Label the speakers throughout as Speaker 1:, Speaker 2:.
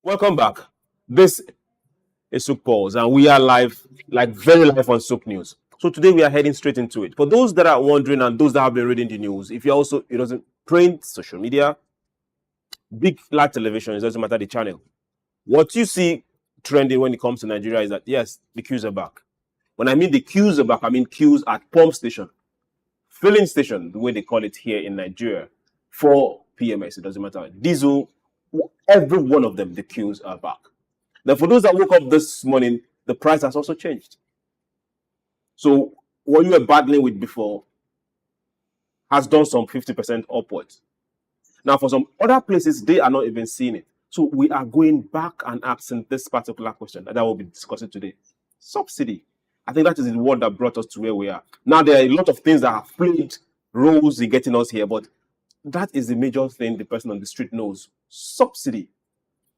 Speaker 1: Welcome back. This is SOUQ Pulse, and we are live, like very live on SOUQ News. So today we are heading straight into it. For those that are wondering and those that have been reading the news, if you're also, it doesn't print, social media, big flat television, it doesn't matter the channel. What you see trending when it comes to Nigeria is that, yes, the queues are back. When I mean the queues are back, I mean queues at pump station, filling station, the way they call it here in Nigeria, for PMS, it doesn't matter. Diesel, every one of them, the queues are back. Now, for those that woke up this morning, the price has also changed. So what you were battling with before has done some 50% upwards. Now, for some other places, they are not even seeing it. So we are going back and asking this particular question that I will be discussing today. Subsidy. I think that is the word that brought us to where we are. Now, there are a lot of things that have played roles in getting us here, but that is the major thing the person on the street knows. Subsidy.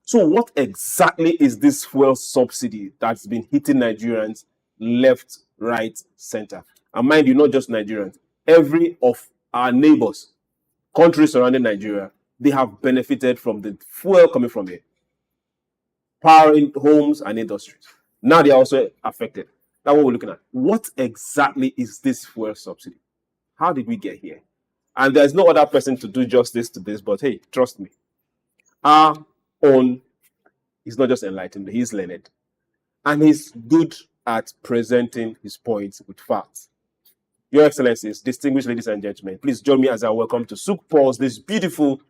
Speaker 1: So what exactly is this fuel subsidy that's been hitting Nigerians left, right, center? And mind you, not just Nigerians. Every of our neighbors, countries surrounding Nigeria, they have benefited from the fuel coming from here, powering homes and industries. Now they are also affected. That's what we're looking at. What exactly is this fuel subsidy? How did we get here? And there's no other person to do justice to this, but hey, trust me. Our own is not just enlightened, he's learned. And he's good at presenting his points with facts. Your Excellencies, distinguished ladies and gentlemen, please join me as I welcome to SOUQ Pulse this beautiful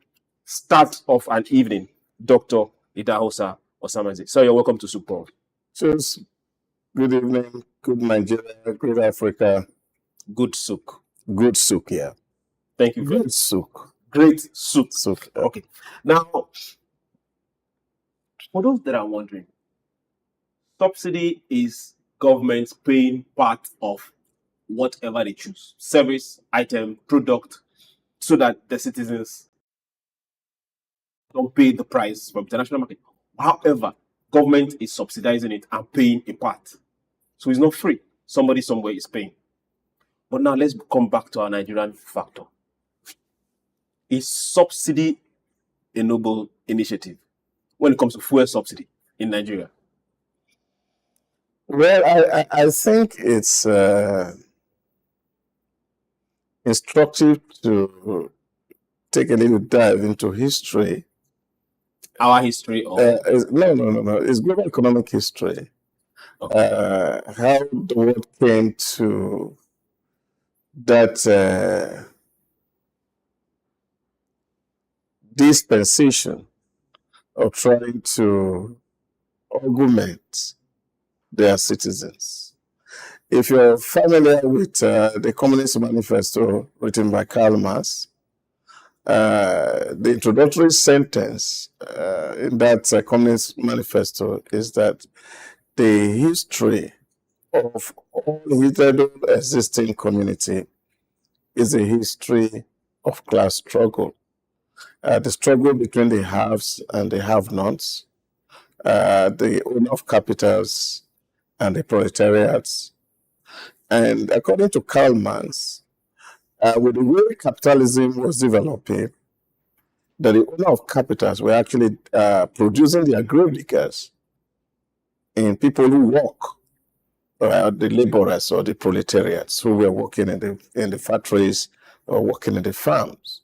Speaker 1: start of an evening, Dr. Idahosa Osamhanze. So you're welcome to SOUQ Pulse.
Speaker 2: Cheers. Good evening, good Nigeria, good Africa.
Speaker 1: Good SOUQ.
Speaker 2: Good SOUQ, yeah.
Speaker 1: Thank you.
Speaker 2: Good SOUQ.
Speaker 1: Great SOUQ.
Speaker 2: SOUQ.
Speaker 1: Okay. Now, for those that are wondering, subsidy is government paying part of whatever they choose, service, item, product, so that the citizens don't pay the price from international market. However, government is subsidizing it and paying a part. So it's not free. Somebody somewhere is paying. But now let's come back to our Nigerian factor. Is subsidy a noble initiative when it comes to fuel subsidy in Nigeria?
Speaker 2: Well, I think it's instructive to take a little dive into history.
Speaker 1: Our history? Or
Speaker 2: No. It's global economic history.
Speaker 1: Okay.
Speaker 2: How the world came to that dispensation of trying to augment their citizens. If you're familiar with the Communist Manifesto written by Karl Marx, the introductory sentence in that Communist Manifesto is that the history of all hitherto existing community is a history of class struggle. The struggle between the haves and the have-nots, the owner of capitals and the proletariats. And according to Karl Marx, with the way capitalism was developing, that the owner of capitals were actually producing their grave diggers in people who work, the laborers or the proletariats who were working in the factories or working in the farms.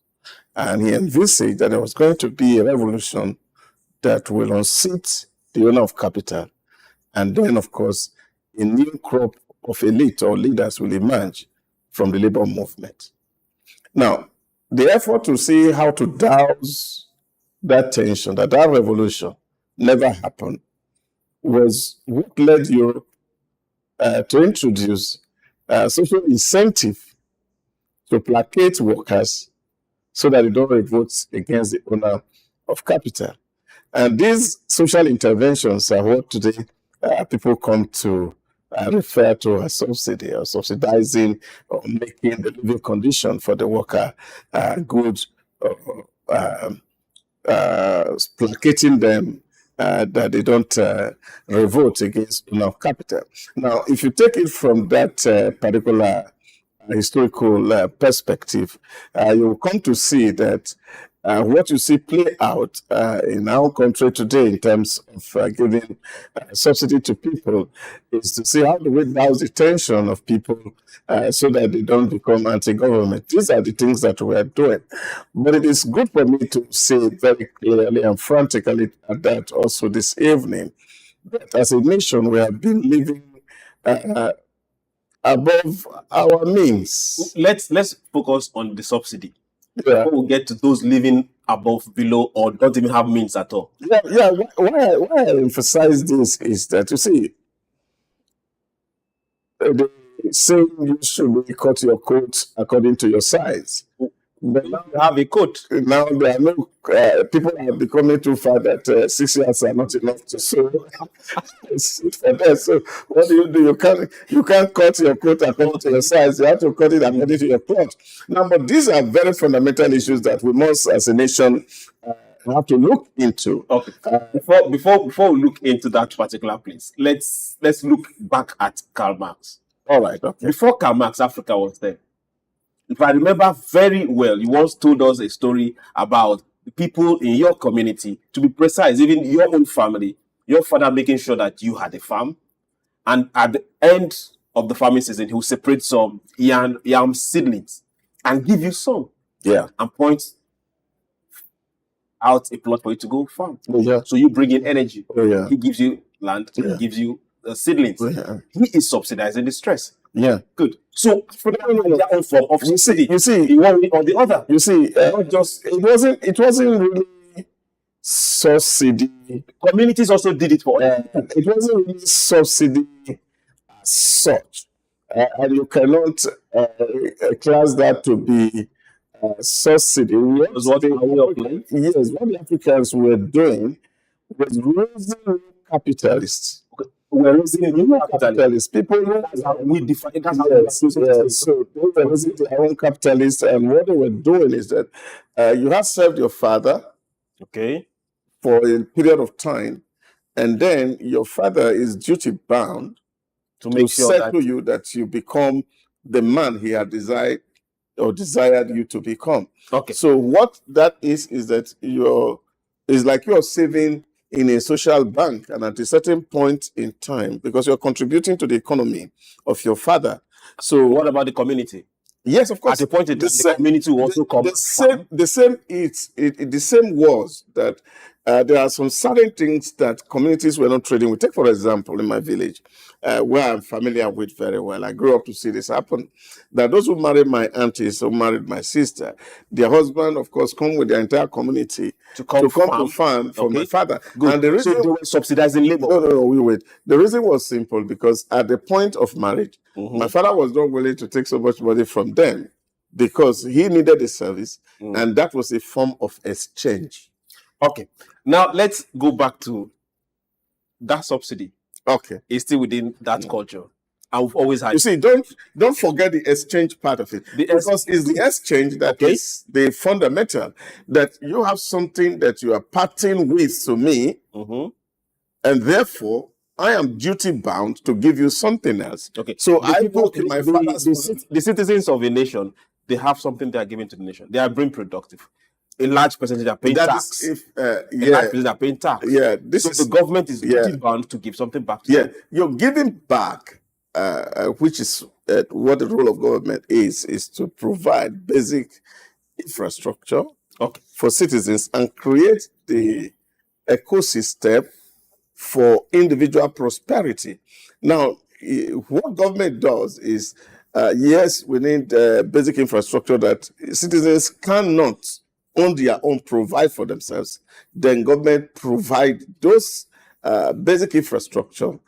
Speaker 2: And he envisaged that there was going to be a revolution that will unseat the owner of capital. And then, of course, a new crop of elite or leaders will emerge from the labor movement. Now, the effort to see how to douse that tension, that revolution never happened, was what led Europe to introduce social incentive to placate workers so that they don't revolt against the owner of capital. And these social interventions are what today people come to refer to as subsidy or subsidizing or making the living condition for the worker good, placating them that they don't revolt against owner of capital. Now, if you take it from that particular historical perspective, you will come to see that what you see play out in our country today in terms of giving subsidy to people is to see how do we douse the tension of people so that they don't become anti-government. These are the things that we are doing. But it is good for me to say very clearly and frantically at that also this evening that as a nation we have been living above our means.
Speaker 1: Let's focus on the subsidy.
Speaker 2: Yeah.
Speaker 1: Before we get to those living above, below, or don't even have means at all.
Speaker 2: Yeah. Why I emphasize this is that, you see, they say you should cut your coat according to your size. But now
Speaker 1: You have a coat.
Speaker 2: now there are no people are becoming too far that 6 years are not enough to sew. It's for that. So what do? You can't cut your coat according to your size. You have to cut it according to your cloth. Now, but these are very fundamental issues that we must, as a nation, have to look into.
Speaker 1: Okay. Before we look into that particular place, let's look back at Karl Marx.
Speaker 2: All right. Okay.
Speaker 1: Before Karl Marx, Africa was there. If I remember very well, you once told us a story about the people in your community, to be precise, even your own family, your father making sure that you had a farm, and at the end of the farming season, he will separate some yam seedlings and give you some.
Speaker 2: Yeah.
Speaker 1: And point out a plot for you to go farm.
Speaker 2: Oh, yeah.
Speaker 1: So you bring in energy.
Speaker 2: Oh, yeah.
Speaker 1: He gives you land.
Speaker 2: Yeah.
Speaker 1: He gives you seedlings.
Speaker 2: Oh, yeah.
Speaker 1: He is subsidizing the stress.
Speaker 2: Yeah.
Speaker 1: Good. So for their own form of subsidy,
Speaker 2: You see,
Speaker 1: in one way or the other.
Speaker 2: You see,
Speaker 1: Not just
Speaker 2: it wasn't really subsidy.
Speaker 1: communities also did it for us.
Speaker 2: It wasn't really subsidy as such, and you cannot class that to be subsidy.
Speaker 1: Was what our way of life.
Speaker 2: Yes, what the Africans were doing was raising capitalists.
Speaker 1: We're raising new capitalists.
Speaker 2: People who
Speaker 1: That's how we define. That's how
Speaker 2: Yes,
Speaker 1: we
Speaker 2: yes. So they were raising their own capitalists, and what they were doing is that you have served your father
Speaker 1: Okay.
Speaker 2: for a period of time, and then your father is duty bound
Speaker 1: To
Speaker 2: to
Speaker 1: make sure that
Speaker 2: settle you that you become the man he had desired you to become.
Speaker 1: okay.
Speaker 2: So what that is that it's like you're saving in a social bank, and at a certain point in time, because you're contributing to the economy of your father. So
Speaker 1: What about the community?
Speaker 2: yes, of course,
Speaker 1: At a point in time, the community will also come.
Speaker 2: the same was that there are some certain things that communities were not trading with. Take, for example, in my village, where I'm familiar with very well, I grew up to see this happen, that those who married my aunties or married my sister, their husband, of course, come with their entire community
Speaker 1: To come
Speaker 2: to farm for my
Speaker 1: Okay.
Speaker 2: father.
Speaker 1: Good.
Speaker 2: And the reason
Speaker 1: So they were subsidizing labor.
Speaker 2: no, we wait. The reason was simple, because at the point of marriage,
Speaker 1: Mhm.
Speaker 2: my father was not willing to take so much money from them because he needed the service, and that was a form of exchange.
Speaker 1: Okay. Now let's go back to that subsidy.
Speaker 2: Okay.
Speaker 1: It's still within that culture. And we've always had
Speaker 2: You see, don't forget the exchange part of it, because it's the exchange that
Speaker 1: Okay.
Speaker 2: is the fundamental, that you have something that you are parting with to me,
Speaker 1: Mhm.
Speaker 2: and therefore I am duty bound to give you something else.
Speaker 1: Okay.
Speaker 2: So
Speaker 1: The
Speaker 2: I
Speaker 1: people-
Speaker 2: work in my
Speaker 1: the-
Speaker 2: father's
Speaker 1: the citizens of a nation, they have something they are giving to the nation. They are being productive. A large percentage are paying
Speaker 2: That
Speaker 1: tax.
Speaker 2: is if
Speaker 1: A large
Speaker 2: yeah,
Speaker 1: percentage are paying tax.
Speaker 2: yeah, this
Speaker 1: So
Speaker 2: is
Speaker 1: the government is
Speaker 2: yeah.
Speaker 1: duty bound to give something back to
Speaker 2: yeah,
Speaker 1: them.
Speaker 2: you're giving back, which is what the role of government is to provide basic infrastructure
Speaker 1: Okay.
Speaker 2: for citizens and create the ecosystem for individual prosperity. Now, what government does is, yes, we need basic infrastructure that citizens cannot on their own provide for themselves. Then government provide those basic infrastructure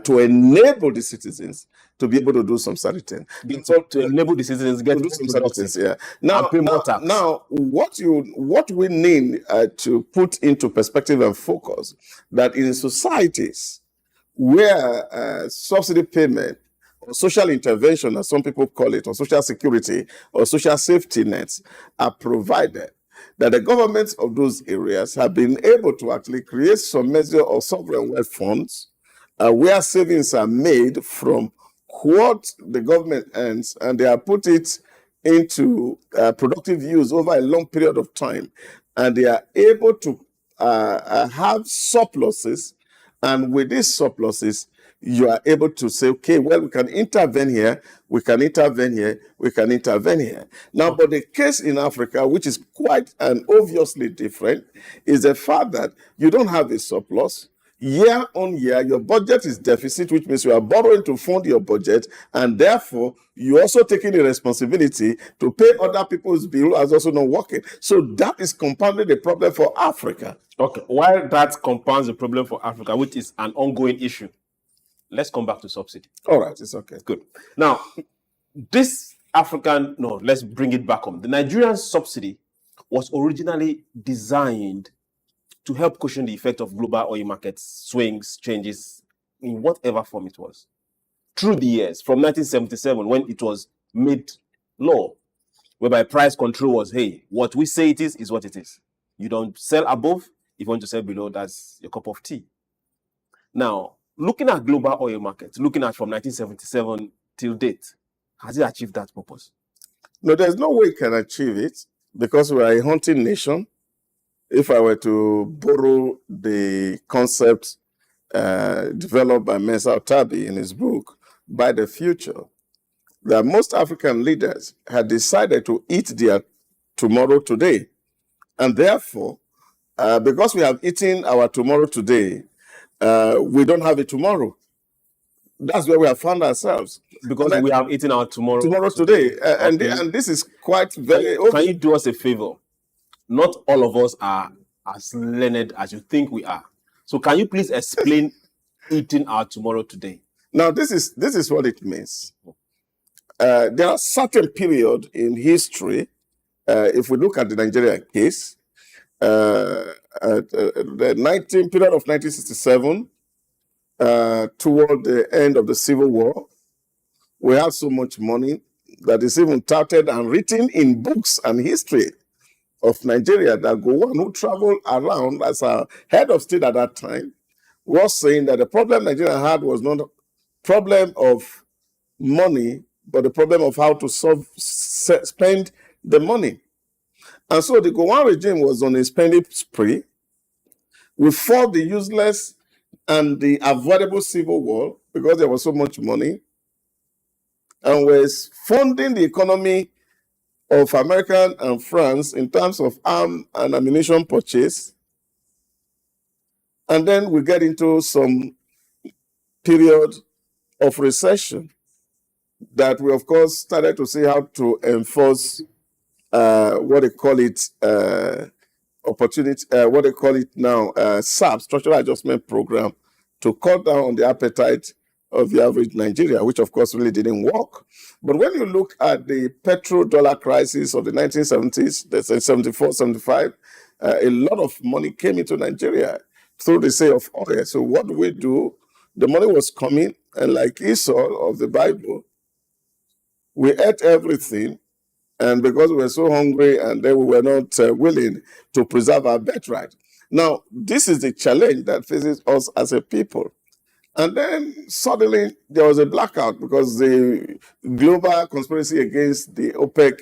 Speaker 2: to enable the citizens to be able to do some certain things.
Speaker 1: So to enable the citizens get
Speaker 2: To do some certain things, yeah. Now,
Speaker 1: and pay more tax.
Speaker 2: now, what we need to put into perspective and focus, that in societies where subsidy payment or social intervention, as some people call it, or social security or social safety nets are provided, that the governments of those areas have been able to actually create some measure of sovereign wealth funds where savings are made from what the government earns, and they are put it into productive use over a long period of time, and they are able to have surpluses, and with these surpluses, you are able to say, okay, well, we can intervene here, we can intervene here, we can intervene here. Now, but the case in Africa, which is quite and obviously different, is the fact that you don't have a surplus. Year on year, your budget is deficit, which means you are borrowing to fund your budget, and therefore you're also taking the responsibility to pay other people's bills as also not working. So that is compounding the problem for Africa.
Speaker 1: Okay, while that compounds the problem for Africa, which is an ongoing issue, let's come back to subsidy.
Speaker 2: All right, it's okay.
Speaker 1: Good. Now, this let's bring it back home. The Nigerian subsidy was originally designed to help cushion the effect of global oil market swings, changes, in whatever form it was. Through the years, from 1977, when it was made law, whereby price control was, hey, what we say it is what it is. You don't sell above. If you want to sell below, that's your cup of tea. Now, looking at global oil markets, looking at from 1977 till date, has it achieved that purpose?
Speaker 2: No, there's no way it can achieve it because we are a hunting nation. If I were to borrow the concept developed by Mensah Tabi in his book, By the Future, that most African leaders had decided to eat their tomorrow today. And therefore, because we have eaten our tomorrow today, we don't have a tomorrow. That's where we have found ourselves.
Speaker 1: Because we have eaten our tomorrow
Speaker 2: today. And this is quite very...
Speaker 1: Can you do us a favor? Not all of us are as learned as you think we are. So can you please explain eating our tomorrow today?
Speaker 2: Now, this is what it means. There are certain period in history, if we look at the Nigerian case, the period of 1967, toward the end of the Civil War, we had so much money that is even touted and written in books and history of Nigeria that Gowon, who traveled around as a head of state at that time, was saying that the problem Nigeria had was not a problem of money, but the problem of how to spend the money. And so the Gowon regime was on a spending spree. We fought the useless and the avoidable civil war because there was so much money, and was funding the economy of America and France in terms of arm and ammunition purchase. And then we get into some period of recession that we, of course, started to see how to enforce what they call it what they call it now, SAP, Structural Adjustment Program, to cut down on the appetite of the average Nigeria, which of course really didn't work. But when you look at the petrodollar crisis of the 1970s, that's 74, 75, a lot of money came into Nigeria through the sale of oil. So what do? The money was coming, and like Esau of the Bible, we ate everything, and because we were so hungry, and then we were not willing to preserve our birthright. Now, this is the challenge that faces us as a people. And then suddenly there was a blackout because the global conspiracy against the OPEC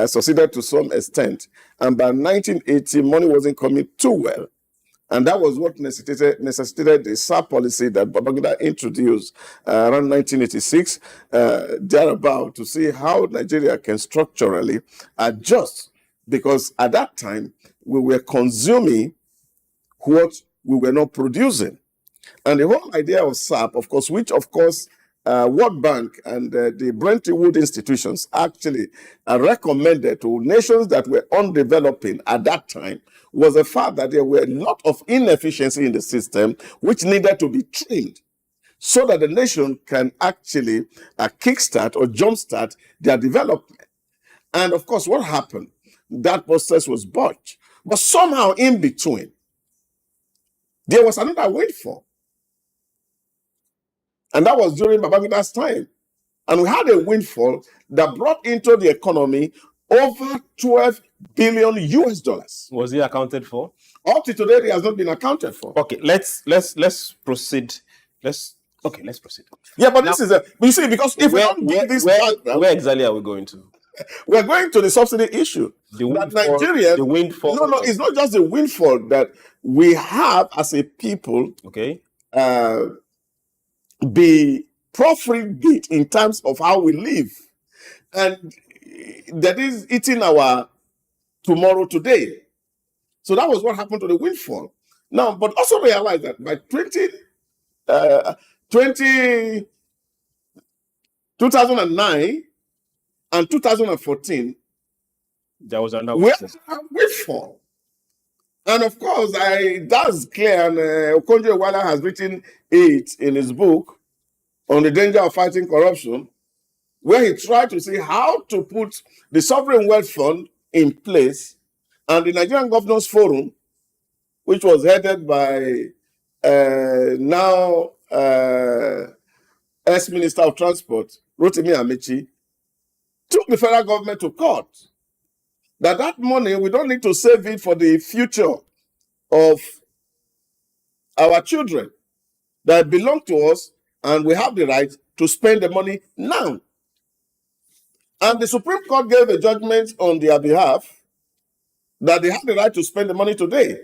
Speaker 2: succeeded to some extent. And by 1980, money wasn't coming too well. And that was what necessitated the SOUQ policy that Babangida introduced around 1986, thereabout, to see how Nigeria can structurally adjust. Because at that time, we were consuming what we were not producing. And the whole idea of SAP, of course, which, of course, World Bank and the Bretton Woods institutions actually recommended to nations that were undeveloping at that time, was the fact that there were a lot of inefficiency in the system which needed to be trimmed so that the nation can actually kickstart or jumpstart their development. And of course, what happened? That process was botched. But somehow in between, there was another windfall. And that was during Babangida's time. And we had a windfall that brought into the economy over 12 billion US dollars.
Speaker 1: Was it accounted for?
Speaker 2: Up to today, it has not been accounted for.
Speaker 1: Okay, let's proceed. Let's proceed.
Speaker 2: Yeah, but now, this is you see, because if we don't do this background,
Speaker 1: where exactly are we going to?
Speaker 2: We're going to the subsidy issue.
Speaker 1: The
Speaker 2: That
Speaker 1: windfall,
Speaker 2: Nigerians,
Speaker 1: the windfall.
Speaker 2: no, it's not just a windfall that we have as a people
Speaker 1: Okay.
Speaker 2: be profligate in terms of how we live. And that is eating our tomorrow today. So that was what happened to the windfall. Now, but also realize that by 2009 and 2014,
Speaker 1: There was another
Speaker 2: we had a windfall. And of course, that's clear, and Okonjo-Iweala has written it in his book on the danger of fighting corruption, where he tried to see how to put the Sovereign Wealth Fund in place, and the Nigerian Governors Forum, which was headed by now ex-Minister of Transport, Rotimi Amechi, took the federal government to court. That money, we don't need to save it for the future of our children that belong to us, and we have the right to spend the money now. And the Supreme Court gave a judgment on their behalf that they have the right to spend the money today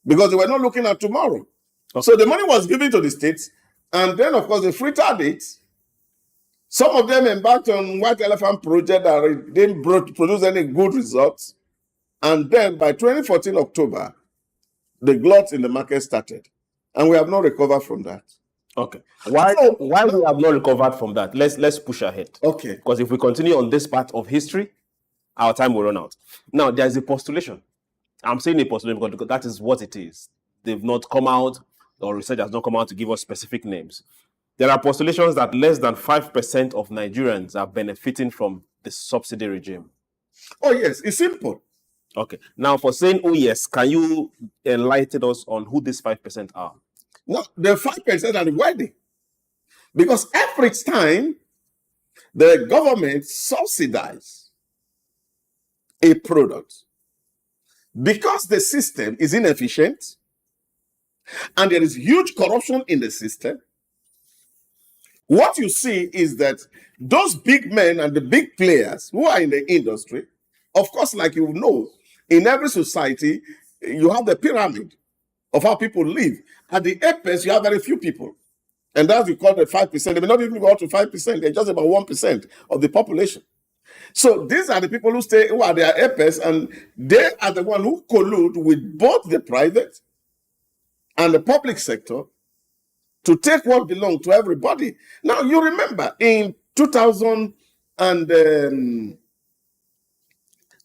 Speaker 2: because they were not looking at tomorrow. Okay. So the money was given to the states, and then, of course, they frittered it. Some of them embarked on White Elephant project that didn't produce any good results. And then by 2014 October, the glut in the market started. And we have not recovered from that.
Speaker 1: Okay. Why we have not recovered from that? Let's push ahead.
Speaker 2: Okay.
Speaker 1: Because if we continue on this part of history, our time will run out. Now, there is a postulation. I'm saying a postulation because that is what it is. They've not come out, or research has not come out to give us specific names. There are postulations that less than 5% of Nigerians are benefiting from the subsidy regime.
Speaker 2: Oh, yes, it's simple.
Speaker 1: Okay. Now, for saying, oh, yes, can you enlighten us on who these 5% are?
Speaker 2: No, the 5% are the wealthy. Because every time the government subsidizes a product, because the system is inefficient and there is huge corruption in the system, what you see is that those big men and the big players who are in the industry, of course, like you know, in every society, you have the pyramid of how people live. At the apex, you have very few people. And that's we call the 5%. They may not even go out to 5%. They're just about 1% of the population. So these are the people who are their apex, and they are the one who collude with both the private and the public sector to take what belongs to everybody. Now, you remember in 2000 and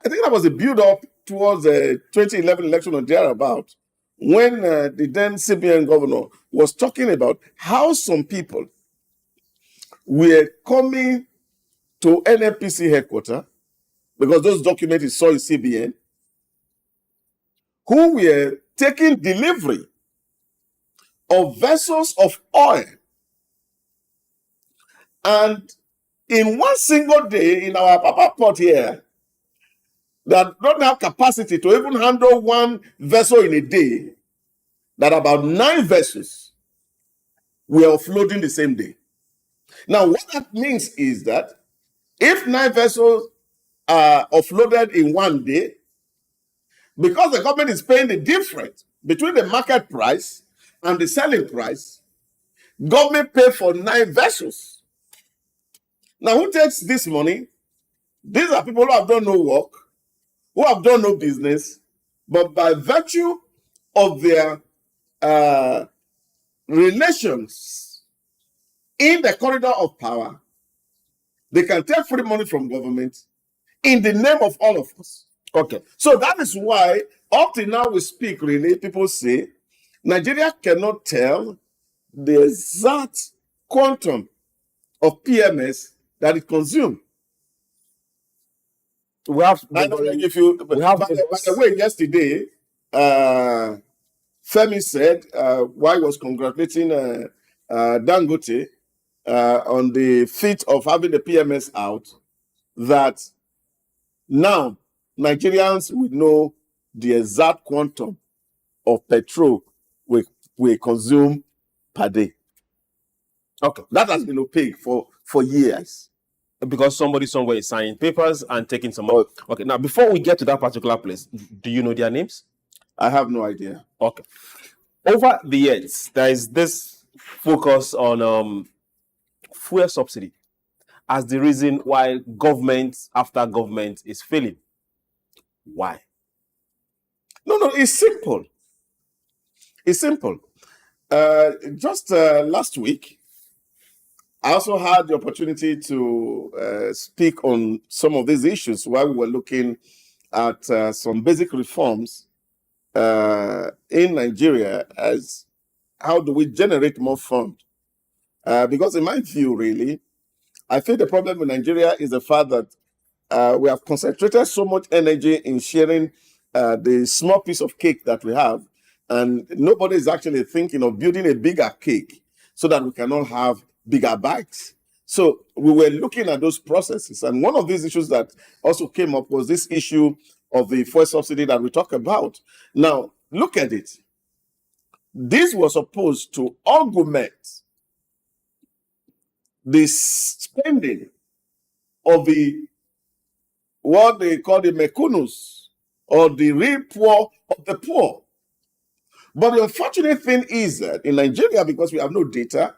Speaker 2: I think that was a build-up towards the 2011 election or thereabout, when the then CBN governor was talking about how some people were coming to NNPC headquarters, because those documents he saw in CBN, who were taking delivery of vessels of oil. And in one single day in our Papa port here, that don't have capacity to even handle one vessel in a day, that about 9 vessels were offloading the same day. Now, what that means is that if 9 vessels are offloaded in one day, because the government is paying the difference between the market price and the selling price, government pay for 9 vessels. Now, who takes this money? These are people who have done no work, who have done no business, but by virtue of their relations in the corridor of power, they can take free money from government in the name of all of us. Okay. So that is why up till now we speak, really, people say Nigeria cannot tell the exact quantum of PMS that it consumes.
Speaker 1: We have,
Speaker 2: by the way, yesterday, Femi said, while he was congratulating Dangote on the feat of having the PMS out, that now Nigerians will know the exact quantum of petrol we consume per day. Okay, that has been opaque for years.
Speaker 1: Because somebody somewhere is signing papers and taking some money. Okay, now before we get to that particular place, do you know their names?
Speaker 2: I have no idea.
Speaker 1: Okay. Over the years, there is this focus on fuel subsidy as the reason why government after government is failing. Why?
Speaker 2: No, it's simple. It's simple. Just last week, I also had the opportunity to speak on some of these issues while we were looking at some basic reforms in Nigeria as how do we generate more funds? Because in my view, really, I think the problem in Nigeria is the fact that we have concentrated so much energy in sharing the small piece of cake that we have, and nobody is actually thinking of building a bigger cake so that we can all have bigger bites. So we were looking at those processes, and one of these issues that also came up was this issue of the fuel subsidy that we talk about. Now, look at it. This was supposed to augment the spending of the what they call the mekunus, or the real poor of the poor. But the unfortunate thing is that in Nigeria, because we have no data,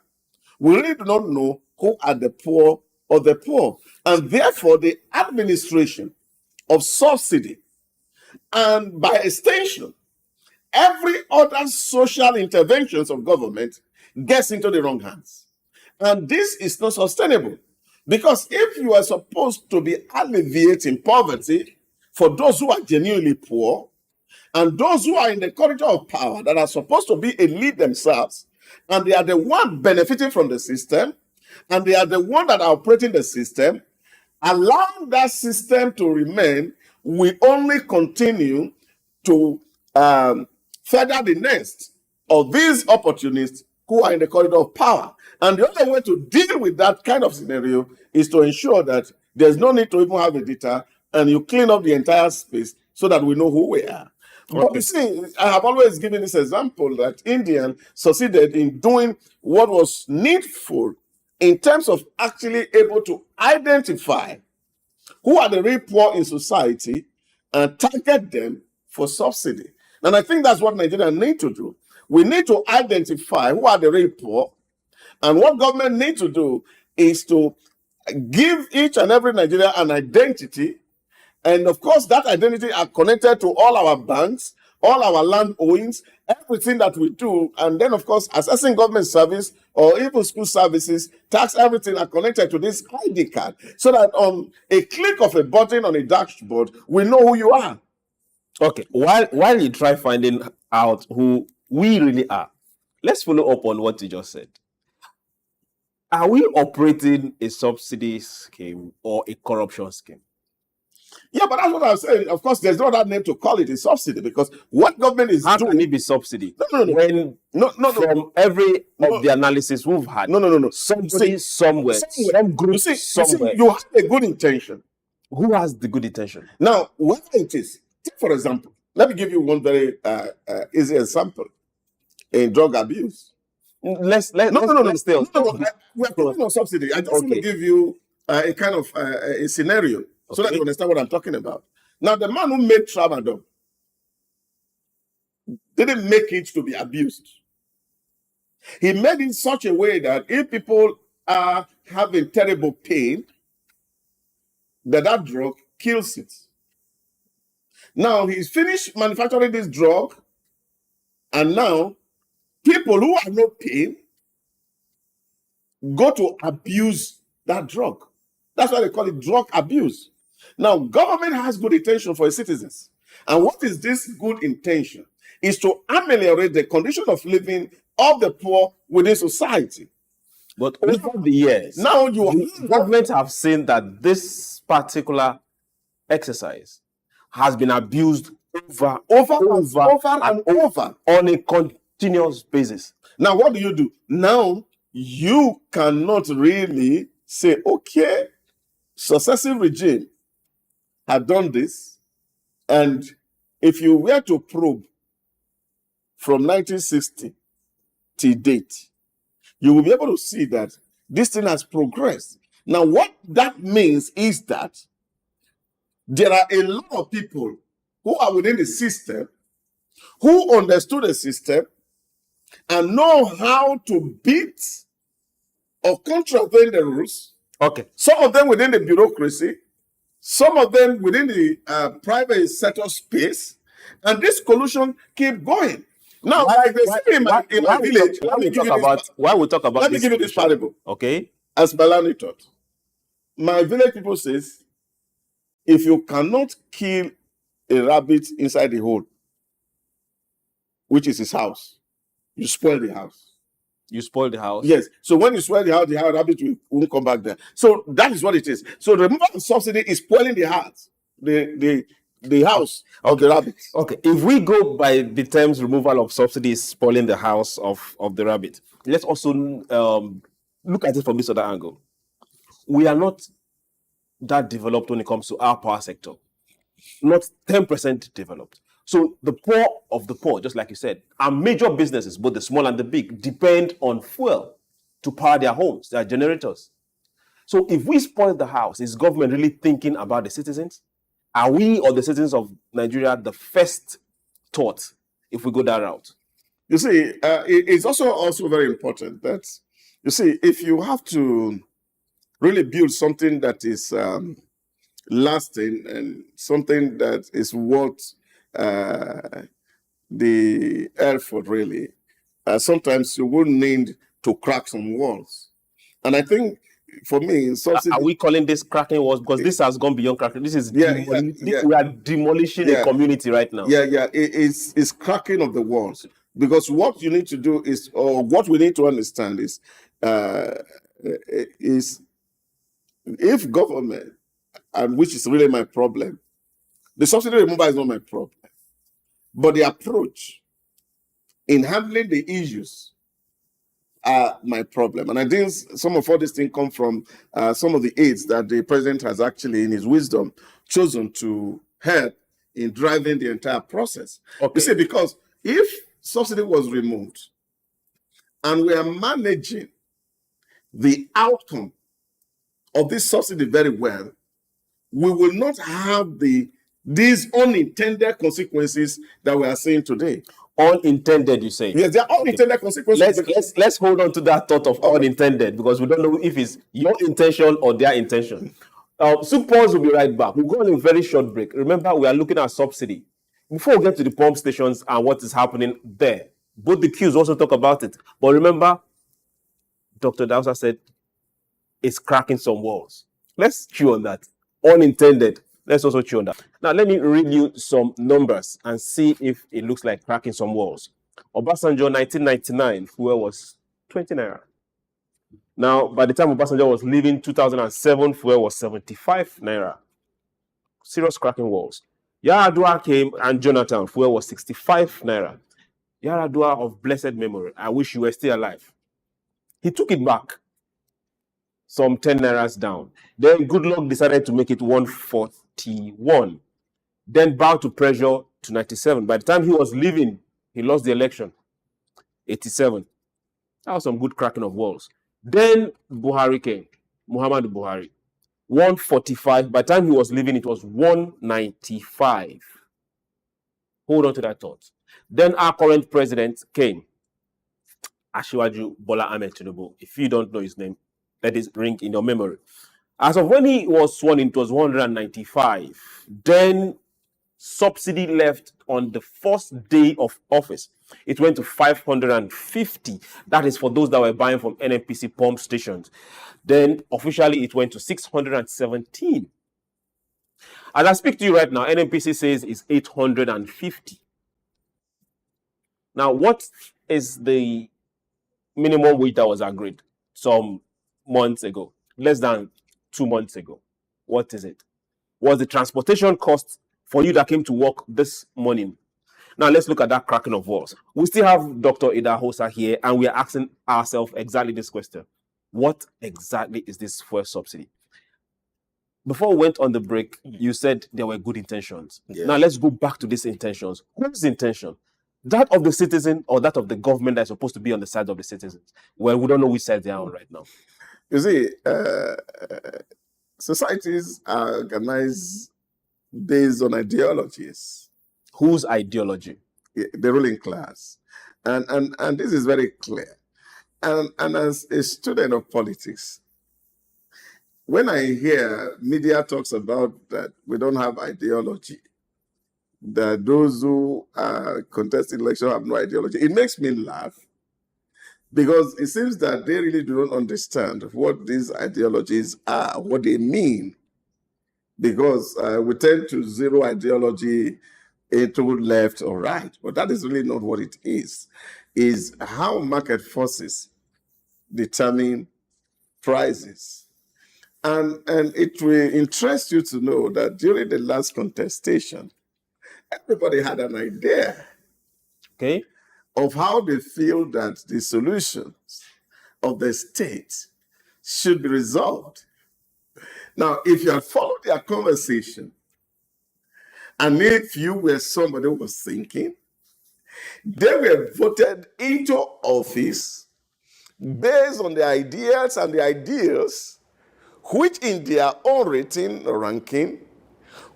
Speaker 2: we really do not know who are the poor of the poor. And therefore, the administration of subsidy, and by extension, every other social interventions of government gets into the wrong hands. And this is not sustainable. Because if you are supposed to be alleviating poverty for those who are genuinely poor, and those who are in the corridor of power that are supposed to be elite themselves, and they are the one benefiting from the system, and they are the one that are operating the system, allowing that system to remain will only continue to further the nest of these opportunists who are in the corridor of power. And the only way to deal with that kind of scenario is to ensure that there's no need to even have a data, and you clean up the entire space so that we know who we are. Okay. But you see, I have always given this example that India succeeded in doing what was needful in terms of actually able to identify who are the real poor in society and target them for subsidy. And I think that's what Nigerians need to do. We need to identify who are the real poor, and what government needs to do is to give each and every Nigerian an identity. And of course, that identity are connected to all our banks, all our land owings, everything that we do. And then, of course, assessing government service or even school services, tax, everything are connected to this ID card. So that on a click of a button on a dashboard, we know who you are.
Speaker 1: Okay, while you try finding out who we really are, let's follow up on what you just said. Are we operating a subsidy scheme or a corruption scheme?
Speaker 2: Yeah, but that's what I'm saying. Of course, there's no other name to call it a subsidy, because what government is
Speaker 1: How
Speaker 2: doing...
Speaker 1: can it be subsidy?
Speaker 2: No.
Speaker 1: When from every of the analysis we've had, somebody somewhere, some group somewhere.
Speaker 2: You have a good intention.
Speaker 1: Who has the good intention?
Speaker 2: Now, whether it is, take for example, let me give you one very easy example in drug abuse.
Speaker 1: Let's still.
Speaker 2: We're talking on subsidy. I just want to give you a kind of a scenario so that you understand what I'm talking about. Now, the man who made tramadol didn't make it to be abused. He made it in such a way that if people are having terrible pain, that drug kills it. Now, he's finished manufacturing this drug, and now people who have no pain go to abuse that drug. That's why they call it drug abuse. Now, government has good intention for its citizens. And what is this good intention? Is to ameliorate the condition of living of the poor within society.
Speaker 1: But over the years, government have seen that this particular exercise has been abused over and over on a continuous basis.
Speaker 2: Now, what do? Now, you cannot really say, okay, successive regime have done this, and if you were to probe from 1960 till date, you will be able to see that this thing has progressed. Now, what that means is that there are a lot of people who are within the system who understood the system and know how to beat or contravene the rules.
Speaker 1: Okay.
Speaker 2: Some of them within the bureaucracy, some of them within the private sector space, and this collusion keep going. Now, like they say in my village,
Speaker 1: let me talk about
Speaker 2: let me give you this parable.
Speaker 1: Okay.
Speaker 2: As Balani taught, my village people says, if you cannot kill a rabbit inside the hole, which is his house, you spoil the house.
Speaker 1: You spoil the house?
Speaker 2: Yes. So when you spoil the house, rabbit won't come back there. So that is what it is. So the removal of subsidy is spoiling the house, the house of the rabbit.
Speaker 1: Okay. If we go by the terms removal of subsidy is spoiling the house of the rabbit, let's also look at it from this other angle. We are not that developed when it comes to our power sector. Not 10% developed. So the poor of the poor, just like you said, our major businesses, both the small and the big, depend on fuel to power their homes, their generators. So if we spoil the house, is government really thinking about the citizens? Are we or the citizens of Nigeria the first thought if we go that route?
Speaker 2: You see, it's also very important that, you see, if you have to really build something that is lasting and something that is worth the effort, really, sometimes you will need to crack some walls. And I think, for me, subsidy,
Speaker 1: are we calling this cracking walls? Because this has gone beyond cracking. This is we are demolishing a community right now.
Speaker 2: It's cracking of the walls. Because what you need to do is, or what we need to understand is if government, and which is really my problem, the subsidy removal is not my problem, but the approach in handling the issues are my problem. And I think some of all these things come from some of the aids that the president has actually, in his wisdom, chosen to help in driving the entire process. Okay. You see, because if subsidy was removed and we are managing the outcome of this subsidy very well, we will not have these unintended consequences that we are seeing today.
Speaker 1: Unintended, you say?
Speaker 2: Yes, they are unintended consequences.
Speaker 1: Let's hold on to that thought of unintended, because we don't know if it's your intention or their intention. SOUQ Pulse will be right back. We'll go on a very short break. Remember, we are looking at subsidy. Before we get to the pump stations and what is happening there, both the Qs also talk about it. But remember, Dr. Idahosa said it's cracking some walls. Let's chew on that. Unintended. Let's also chew on that. Now, let me read you some numbers and see if it looks like cracking some walls. Obasanjo, 1999, fuel was 20 naira. Now, by the time Obasanjo was leaving, 2007, fuel was 75 naira. Serious cracking walls. Yaradua came and Jonathan, fuel was 65 naira. Yaradua of blessed memory. I wish you were still alive. He took it back some 10 nairas down. Then Goodluck decided to make it 141. Then bowed to pressure to 97. By the time he was leaving, he lost the election. 87. That was some good cracking of walls. Then Buhari came, Muhammadu Buhari. 145. By the time he was leaving, it was 195. Hold on to that thought. Then our current president came, Asiwaju Bola Ahmed Tinubu. If you don't know his name, let it ring in your memory. As of when he was sworn in, it was 195. Then subsidy left on the first day of office. It went to 550. That is for those that were buying from NNPC pump stations. Then officially it went to 617. As I speak to you right now, NNPC says it's 850. Now, what is the minimum wage that was agreed some months ago? Less than 2 months ago. What is it? Was the transportation cost for you that came to work this morning? Now, let's look at that cracking of walls. We still have Dr. Idahosa here, and we are asking ourselves exactly this question. What exactly is this fuel subsidy? Before we went on the break, you said there were good intentions. Yeah. Now, let's go back to these intentions. Whose intention? That of the citizen or that of the government that is supposed to be on the side of the citizens? Well, we don't know which side they are on right now.
Speaker 2: You see, societies are organized based on ideologies.
Speaker 1: Whose ideology?
Speaker 2: The ruling class. And this is very clear. And as a student of politics, when I hear media talks about that we don't have ideology, that those who contest election have no ideology, it makes me laugh, because it seems that they really do not understand what these ideologies are, what they mean. Because we tend to zero ideology into left or right, but that is really not what it is how market forces determine prices. And it will interest you to know that during the last contestation, everybody had an idea
Speaker 1: Okay.
Speaker 2: of how they feel that the solutions of the state should be resolved. Now, if you had followed their conversation, and if you were somebody who was thinking, they were voted into office based on the ideas and the ideals which in their own rating or ranking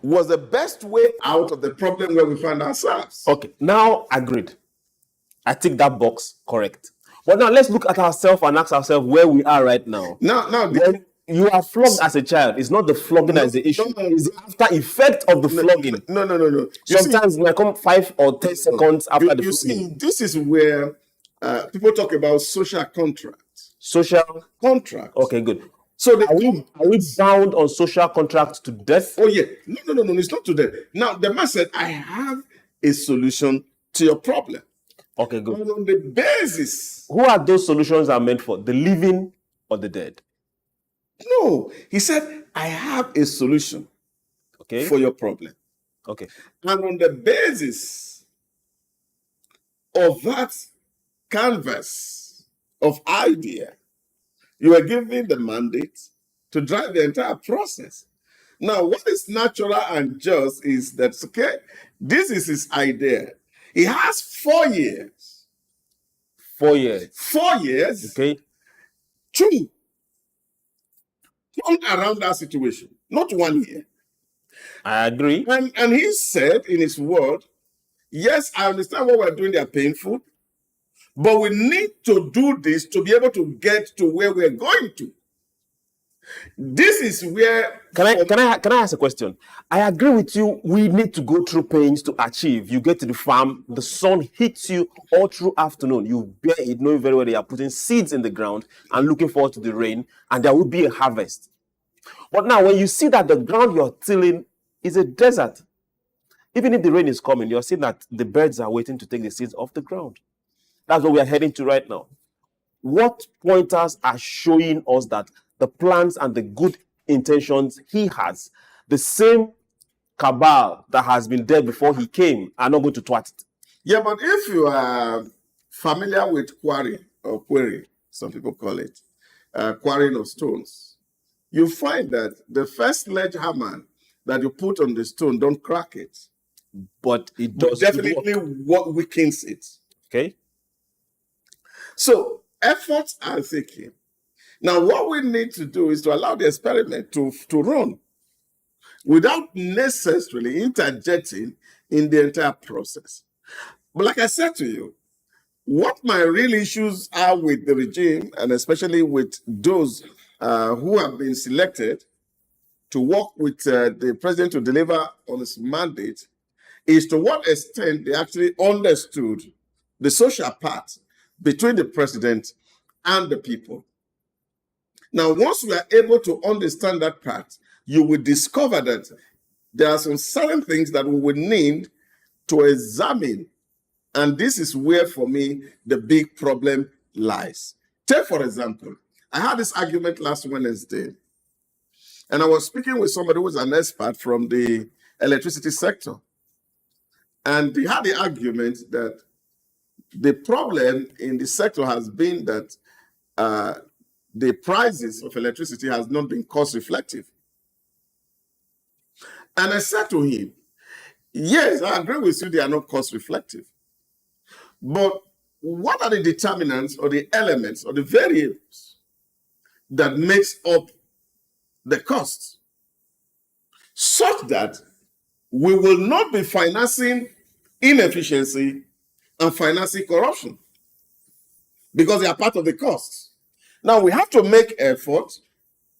Speaker 2: was the best way out of the problem where we find ourselves.
Speaker 1: Okay. Now, agreed. I tick that box, correct. But now let's look at ourselves and ask ourselves where we are right now.
Speaker 2: Now,
Speaker 1: When you are flogged as a child, it's not the flogging that is the issue. It's the after effect of the flogging.
Speaker 2: No.
Speaker 1: Sometimes it might come 5 or 10 seconds after the
Speaker 2: You
Speaker 1: flogging.
Speaker 2: see, this is where people talk about social contract.
Speaker 1: Social
Speaker 2: Contract.
Speaker 1: Okay, good.
Speaker 2: So
Speaker 1: Are we bound on social contracts to death?
Speaker 2: Oh yeah, no, it's not to that. Now the man said, "I have a solution to your problem."
Speaker 1: Okay, good.
Speaker 2: And on the basis,
Speaker 1: Who are those solutions are meant for? The living or the dead?
Speaker 2: no, he said, "I have a solution
Speaker 1: Okay.
Speaker 2: for your problem."
Speaker 1: Okay.
Speaker 2: And on the basis of that canvas of idea, you are given the mandate to drive the entire process. Now, what is natural and just is that, okay, this is his idea. He has 4 years.
Speaker 1: 4 years.
Speaker 2: 4 years
Speaker 1: Okay.
Speaker 2: to turn around that situation, not 1 year.
Speaker 1: I agree.
Speaker 2: And he said in his word, yes, I understand what we're doing, they are painful, but we need to do this to be able to get to where we're going to. This is where
Speaker 1: Can I ask a question? I agree with you. We need to go through pains to achieve. You get to the farm, the sun hits you all through afternoon. You bear it, knowing very well they are putting seeds in the ground and looking forward to the rain, and there will be a harvest. But now, when you see that the ground you're tilling is a desert, even if the rain is coming, you're seeing that the birds are waiting to take the seeds off the ground. That's what we are heading to right now. What pointers are showing us that the plans and the good intentions he has, the same cabal that has been there before he came, are not going to twat it?
Speaker 2: Yeah, but if you are familiar with quarry or quarry, some people call it, quarrying of stones, you find that the first sledgehammer that you put on the stone don't crack it.
Speaker 1: But it
Speaker 2: But
Speaker 1: does
Speaker 2: definitely
Speaker 1: work.
Speaker 2: what weakens it.
Speaker 1: Okay.
Speaker 2: So efforts are taken. Now, what we need to do is to allow the experiment to run without necessarily interjecting in the entire process. But like I said to you, what my real issues are with the regime, and especially with those who have been selected to work with the president to deliver on his mandate, is to what extent they actually understood the social part between the president and the people. Now, once we are able to understand that part, you will discover that there are some certain things that we will need to examine. And this is where, for me, the big problem lies. Take, for example, I had this argument last Wednesday, and I was speaking with somebody who was an expert from the electricity sector. And he had the argument that the problem in the sector has been that the prices of electricity has not been cost reflective. And I said to him, yes, I agree with you, they are not cost reflective. But what are the determinants or the elements or the variables that makes up the cost, such that we will not be financing inefficiency and financing corruption, because they are part of the cost. Now we have to make effort,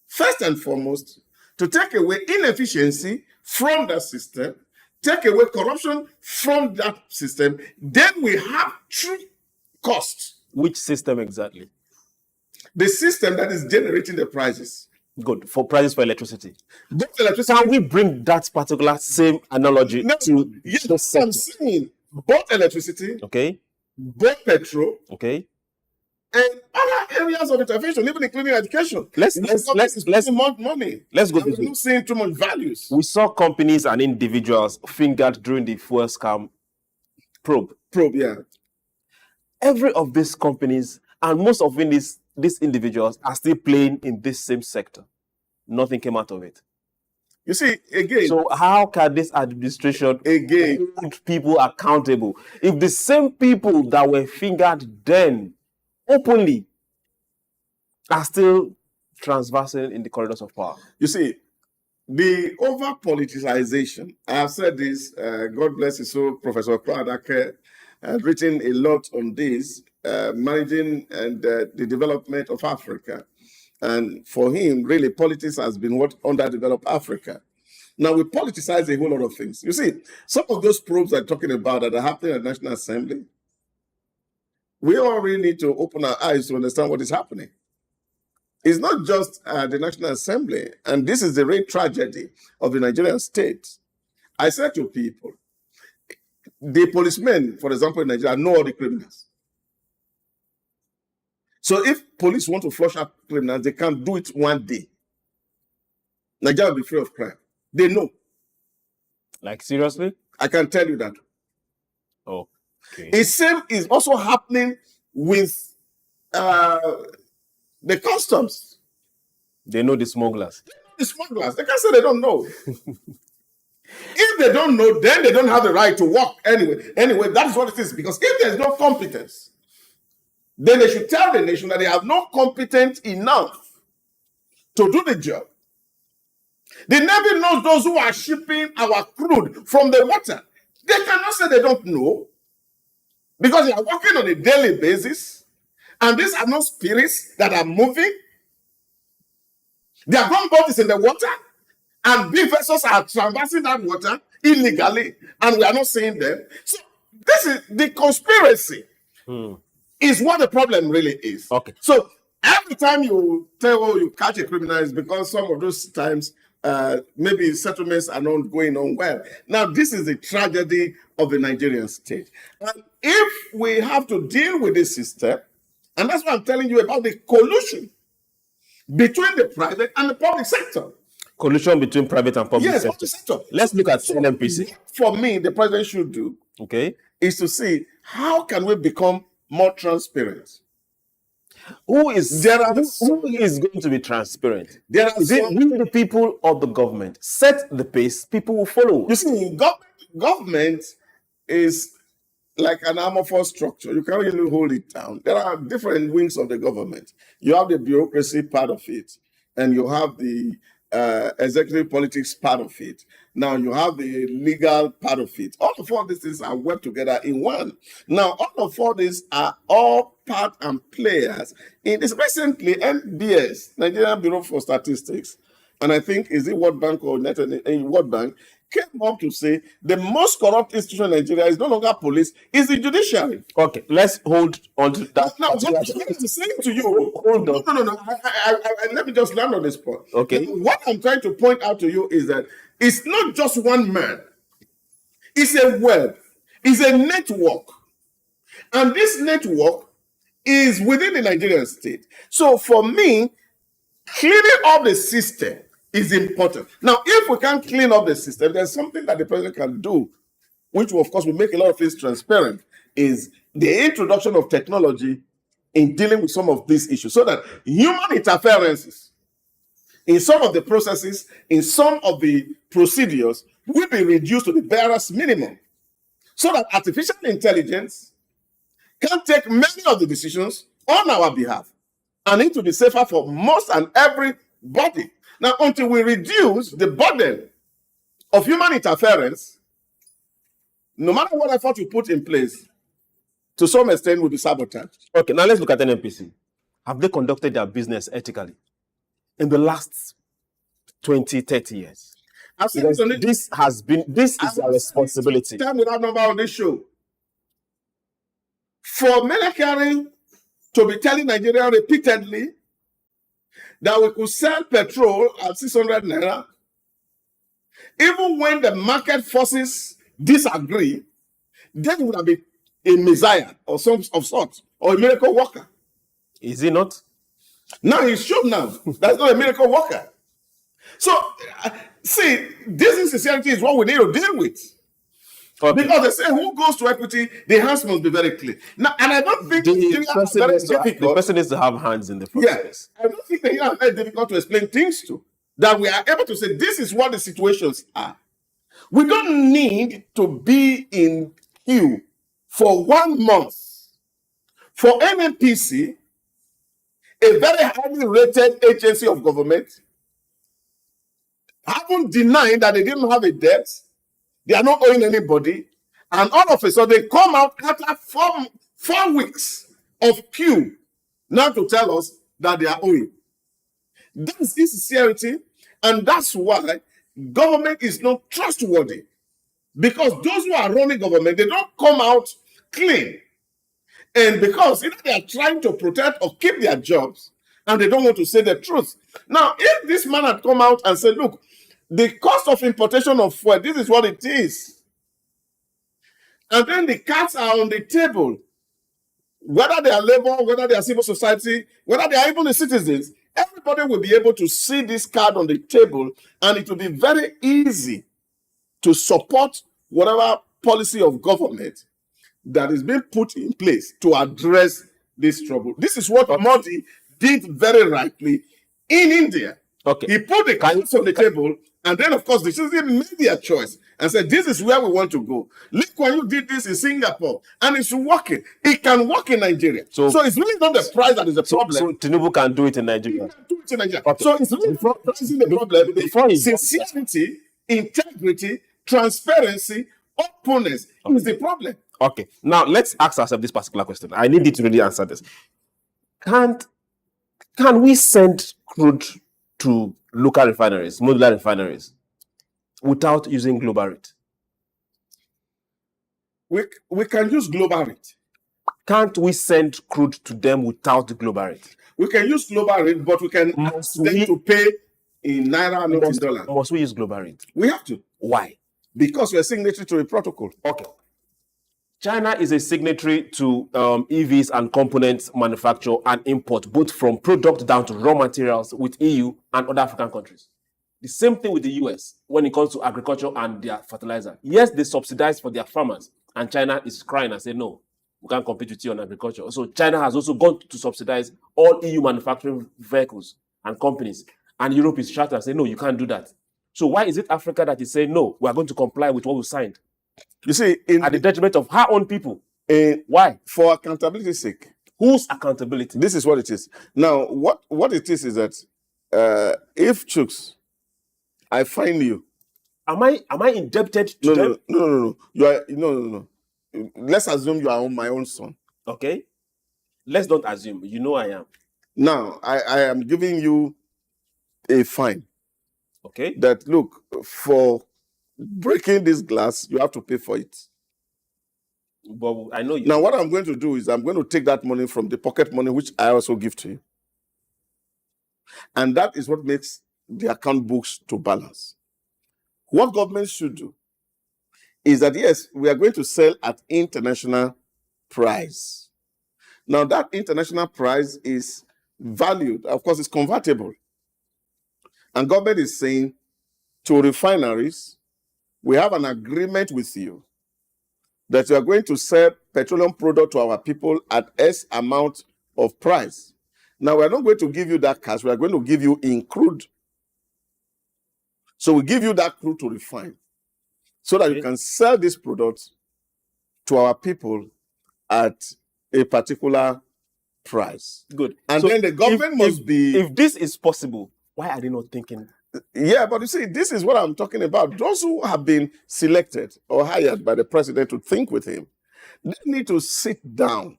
Speaker 2: first and foremost, to take away inefficiency from that system, take away corruption from that system. Then we have true cost.
Speaker 1: Which system exactly?
Speaker 2: The system that is generating the prices.
Speaker 1: Good. For prices for electricity.
Speaker 2: Both electricity.
Speaker 1: Can we bring that particular same analogy to
Speaker 2: yes,
Speaker 1: the sector?
Speaker 2: I'm saying both electricity,
Speaker 1: Okay.
Speaker 2: both petrol,
Speaker 1: Okay.
Speaker 2: and other areas of intervention, even including education.
Speaker 1: Let's
Speaker 2: more money.
Speaker 1: Let's go
Speaker 2: and
Speaker 1: this
Speaker 2: we're
Speaker 1: way.
Speaker 2: not seeing too much values.
Speaker 1: We saw companies and individuals fingered during the fuel scam probe.
Speaker 2: Yeah.
Speaker 1: Every of these companies and most of these individuals are still playing in this same sector. Nothing came out of it.
Speaker 2: You see, again.
Speaker 1: So how can this administration hold people accountable if the same people that were fingered then openly are still transversing in the corridors of power?
Speaker 2: You see, the over politicization, I have said this, God bless his soul, Professor Pradake has written a lot on this, managing and the development of Africa. And for him, really, politics has been what underdeveloped Africa. Now, we politicize a whole lot of things. You see, some of those probes I'm talking about that are happening at the National Assembly, we all really need to open our eyes to understand what is happening. It's not just the National Assembly, and this is the real tragedy of the Nigerian state. I said to people, the policemen, for example, in Nigeria, know all the criminals. So if police want to flush out criminals, they can't do it one day. Nigeria will be free of crime. They know.
Speaker 1: Like, seriously?
Speaker 2: I can tell you that.
Speaker 1: Oh, okay.
Speaker 2: The same is also happening with the customs.
Speaker 1: They know the smugglers.
Speaker 2: The smugglers. They can't say they don't know. If they don't know, then they don't have the right to work anyway. Anyway, that is what it is. Because if there's no competence, then they should tell the nation that they have not competent enough to do the job. The Navy knows those who are shipping our crude from the water. They cannot say they don't know, because they are working on a daily basis, and these are not spirits that are moving. Their gunboat is in the water, and big vessels are traversing that water illegally, and we are not seeing them. So this is the conspiracy. Is what the problem really is.
Speaker 1: Okay.
Speaker 2: So every time you tell you catch a criminal, is because some of those times maybe settlements are not going on well. Now, this is the tragedy of the Nigerian state. And if we have to deal with this system, and that's why I'm telling you about the collusion between the private and the public sector.
Speaker 1: Collusion between private and public
Speaker 2: yes,
Speaker 1: sector.
Speaker 2: Public sector.
Speaker 1: Let's look at NMPC.
Speaker 2: For me, the president should do is to see how can we become more transparent.
Speaker 1: Who is going to be transparent? Is it we, the people, or the government? Set the pace, people will follow.
Speaker 2: You see, government is like an amorphous structure. You can't really hold it down. There are different wings of the government. You have the bureaucracy part of it, and you have the executive politics part of it. Now you have the legal part of it. All of all these things are worked together in one. Now, all of all these are all part and players in this. Recently, NBS, Nigerian Bureau for Statistics, and I think is it World Bank or World Bank, came up to say the most corrupt institution in Nigeria is no longer police, it's the judiciary.
Speaker 1: Okay, let's hold on to that.
Speaker 2: Now, what I'm saying to you, hold on. No. Let me just land on this point.
Speaker 1: Okay.
Speaker 2: What I'm trying to point out to you is that it's not just one man. It's a web. It's a network. And this network is within the Nigerian state. So for me, cleaning up the system is important. Now, if we can't clean up the system, there's something that the president can do, which will, of course, will make a lot of things transparent, is the introduction of technology in dealing with some of these issues, so that human interferences in some of the processes, in some of the procedures, will be reduced to the barest minimum, so that artificial intelligence can take many of the decisions on our behalf. and it will be safer for most and everybody. Now, until we reduce the burden of human interference, no matter what effort you put in place, to some extent will be sabotaged.
Speaker 1: Okay, now let's look at NNPC. Have they conducted their business ethically in the last 20, 30 years? This is a responsibility.
Speaker 2: Time without number on this show. For Melekari to be telling Nigeria repeatedly that we could sell petrol at 600 naira, even when the market forces disagree, then he would have been a messiah or some of sort, or a miracle worker.
Speaker 1: Is he not?
Speaker 2: Now he's shown now that's not a miracle worker. So, see, this insincerity is what we need to deal with. Okay. Because they say who goes to equity, the hands must be very clean. Now, and I don't think
Speaker 1: the person needs to have hands in the process.
Speaker 2: I don't think they are very difficult to explain things to. That we are able to say this is what the situations are. We don't need to be in queue for 1 month for NNPC, a very highly rated agency of government, haven't denied that they didn't have a debt, they are not owing anybody, and all of a sudden they come out after four weeks of queue now to tell us that they are owing. That's insincerity, and that's why government is not trustworthy. Because those who are running government, they don't come out clean. And because either they are trying to protect or keep their jobs, and they don't want to say the truth. Now, if this man had come out and said, look, the cost of importation of fuel, this is what it is. And then the cards are on the table. Whether they are labor, whether they are civil society, whether they are even the citizens, everybody will be able to see this card on the table, and it will be very easy to support whatever policy of government that is being put in place to address this trouble. This is what Modi did very rightly in India.
Speaker 1: Okay.
Speaker 2: He put the cards on the table, and then, of course, the citizens made their choice and said, this is where we want to go. Look, when you did this in Singapore, and it's working. It can work in Nigeria. So it's really not the price that is the problem.
Speaker 1: So Tinubu can do it in Nigeria.
Speaker 2: He can do it in Nigeria. Okay. So it's really not pricing the problem. The sincerity, integrity, transparency, openness is the problem.
Speaker 1: Okay. Now, let's ask ourselves this particular question. I need you to really answer this. Can we send crude to local refineries, modular refineries, without using global rate?
Speaker 2: We can use global rate.
Speaker 1: Can't we send crude to them without the global rate?
Speaker 2: We can use global rate, but we can ask them to pay in naira, not in dollar.
Speaker 1: Must we use global rate?
Speaker 2: We have to.
Speaker 1: Why?
Speaker 2: Because we are signatory to a protocol.
Speaker 1: Okay. China is a signatory to EVs and components manufacture and import, both from product down to raw materials, with EU and other African countries. The same thing with the US when it comes to agriculture and their fertilizer. Yes, they subsidize for their farmers, and China is crying and saying, no, we can't compete with you on agriculture. So China has also gone to subsidize all EU manufacturing vehicles and companies, and Europe is shouting and saying, no, you can't do that. So why is it Africa that is saying, no, we are going to comply with what we signed?
Speaker 2: You see,
Speaker 1: at the detriment of her own people. Why?
Speaker 2: For accountability's sake.
Speaker 1: Whose accountability?
Speaker 2: This is what it is. Now, what it is that if Chuks, I find you.
Speaker 1: Am I indebted to them?
Speaker 2: No. You are no. Let's assume you are my own son.
Speaker 1: Okay. Let's not assume. You know I am.
Speaker 2: Now, I am giving you a fine.
Speaker 1: Okay.
Speaker 2: That look, for breaking this glass, you have to pay for it.
Speaker 1: But I know you.
Speaker 2: Now, what I'm going to do is I'm going to take that money from the pocket money, which I also give to you. And that is what makes the account books to balance. What government should do is that, yes, we are going to sell at international price. Now, that international price is valued. Of course, it's convertible. And government is saying to refineries, we have an agreement with you that you are going to sell petroleum product to our people at S amount of price. Now, we are not going to give you that cash. We are going to give you in crude. So we give you that crude to refine so that you can sell this product to our people at a particular price.
Speaker 1: Good.
Speaker 2: And
Speaker 1: So
Speaker 2: then the government must be...
Speaker 1: If this is possible, why are they not thinking?
Speaker 2: Yeah, but you see, this is what I'm talking about. Those who have been selected or hired by the president to think with him, they need to sit down.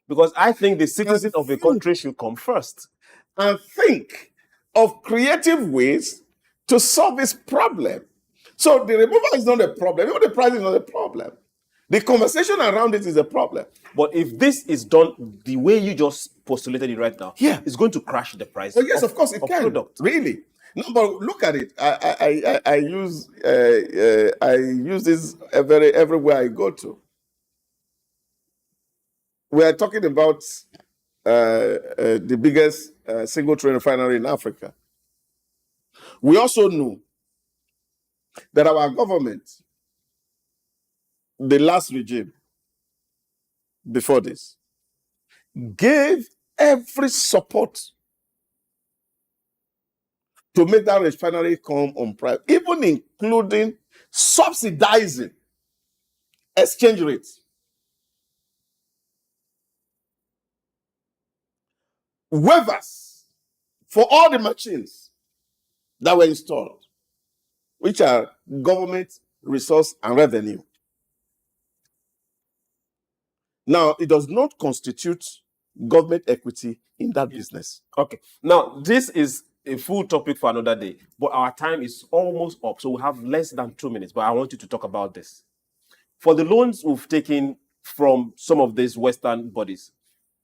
Speaker 1: Because I think the citizen of a country should come first.
Speaker 2: And think of creative ways to solve this problem. So the removal is not a problem. Even the price is not a problem. The conversation around it is a problem.
Speaker 1: But if this is done the way you just postulated it right now,
Speaker 2: yeah,
Speaker 1: it's going to crash the price.
Speaker 2: Oh, yes, of course it can.
Speaker 1: Product.
Speaker 2: Really. No, but look at it. I use this everywhere I go to. We are talking about the biggest single train refinery in Africa. We also know that our government, the last regime before this, gave every support to make that refinery come on private, even including subsidizing exchange rates. Waivers for all the machines that were installed, which are government resource and revenue. Now, it does not constitute government equity in that business.
Speaker 1: Okay. Now, this is a full topic for another day, but our time is almost up, so we have less than 2 minutes, but I want you to talk about this. For the loans we've taken from some of these Western bodies,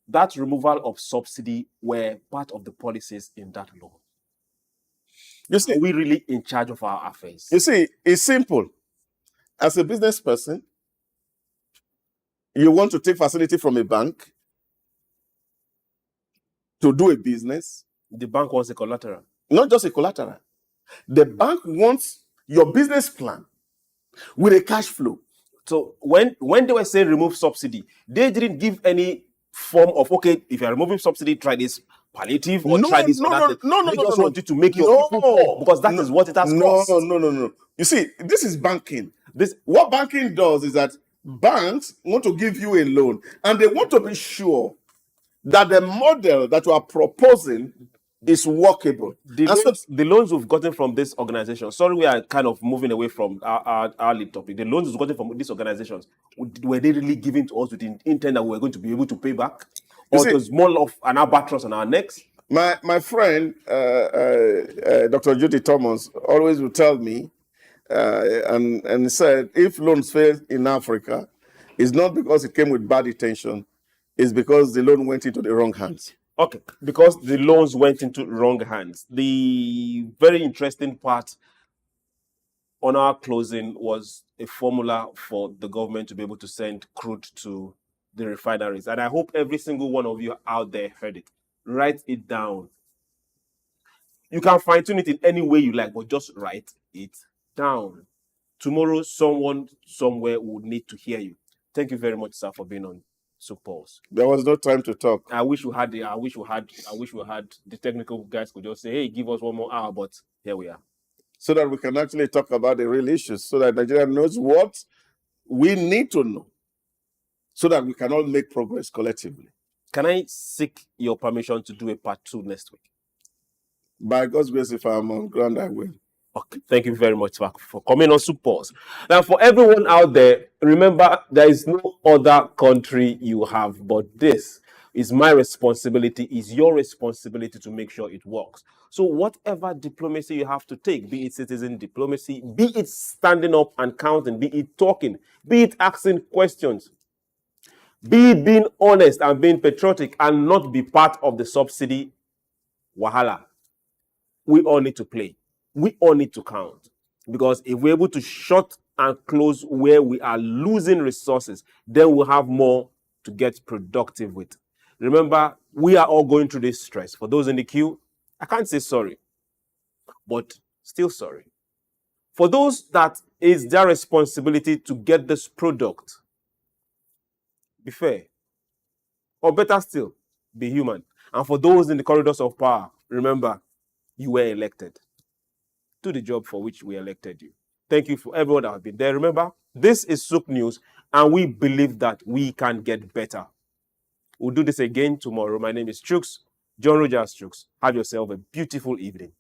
Speaker 1: that removal of subsidy were part of the policies in that law.
Speaker 2: You see,
Speaker 1: are we really in charge of our affairs?
Speaker 2: You see, it's simple. As a business person, you want to take facility from a bank to do a business.
Speaker 1: The bank wants a collateral.
Speaker 2: Not just a collateral. The bank wants your business plan with a cash flow.
Speaker 1: So when they were saying remove subsidy, they didn't give any form of, okay, if you're removing subsidy, try this palliative or try this or that. They just wanted to make your people poor because that is what it has cost.
Speaker 2: No. You see, this is banking. What banking does is that banks want to give you a loan and they want to be sure that the model that you are proposing is workable.
Speaker 1: The loans we've gotten from this organization, sorry, we are kind of moving away from our lead topic. The loans we've gotten from these organizations, were they really given to us with the intent that we were going to be able to pay back? Or it was more of an albatross on our necks?
Speaker 2: My friend, Dr. Judy Thomas, always would tell me, and said, if loans fail in Africa, it's not because it came with bad intention, it's because the loan went into the wrong hands.
Speaker 1: Okay, because the loans went into wrong hands. The very interesting part on our closing was a formula for the government to be able to send crude to the refineries. And I hope every single one of you out there heard it. Write it down. You can fine-tune it in any way you like, but just write it down. Tomorrow, someone somewhere will need to hear you. Thank you very much, sir, for being on SOUQ Pulse.
Speaker 2: There was no time to talk.
Speaker 1: I wish we had the technical guys could just say, hey, give us 1 more hour, but here we are.
Speaker 2: So that we can actually talk about the real issues, so that Nigeria knows what we need to know, so that we can all make progress collectively.
Speaker 1: Can I seek your permission to do a part 2 next week?
Speaker 2: By God's grace, if I'm on ground, I will.
Speaker 1: Okay, thank you very much for coming on SOUQ Pulse. Now, for everyone out there, remember, there is no other country you have but this. Is my responsibility, is your responsibility to make sure it works. So whatever diplomacy you have to take, be it citizen diplomacy, be it standing up and counting, be it talking, be it asking questions, be it being honest and being patriotic and not be part of the subsidy wahala, we all need to play. We all need to count. Because if we're able to shut and close where we are losing resources, then we'll have more to get productive with. Remember, we are all going through this stress. For those in the queue, I can't say sorry, but still sorry. For those that is their responsibility to get this product, be fair. Or better still, be human. And for those in the corridors of power, remember, you were elected. Do the job for which we elected you. Thank you for everyone that has been there. Remember, this is SOUQ News, and we believe that we can get better. We'll do this again tomorrow. My name is Chuks, John Rogers Chuks. Have yourself a beautiful evening.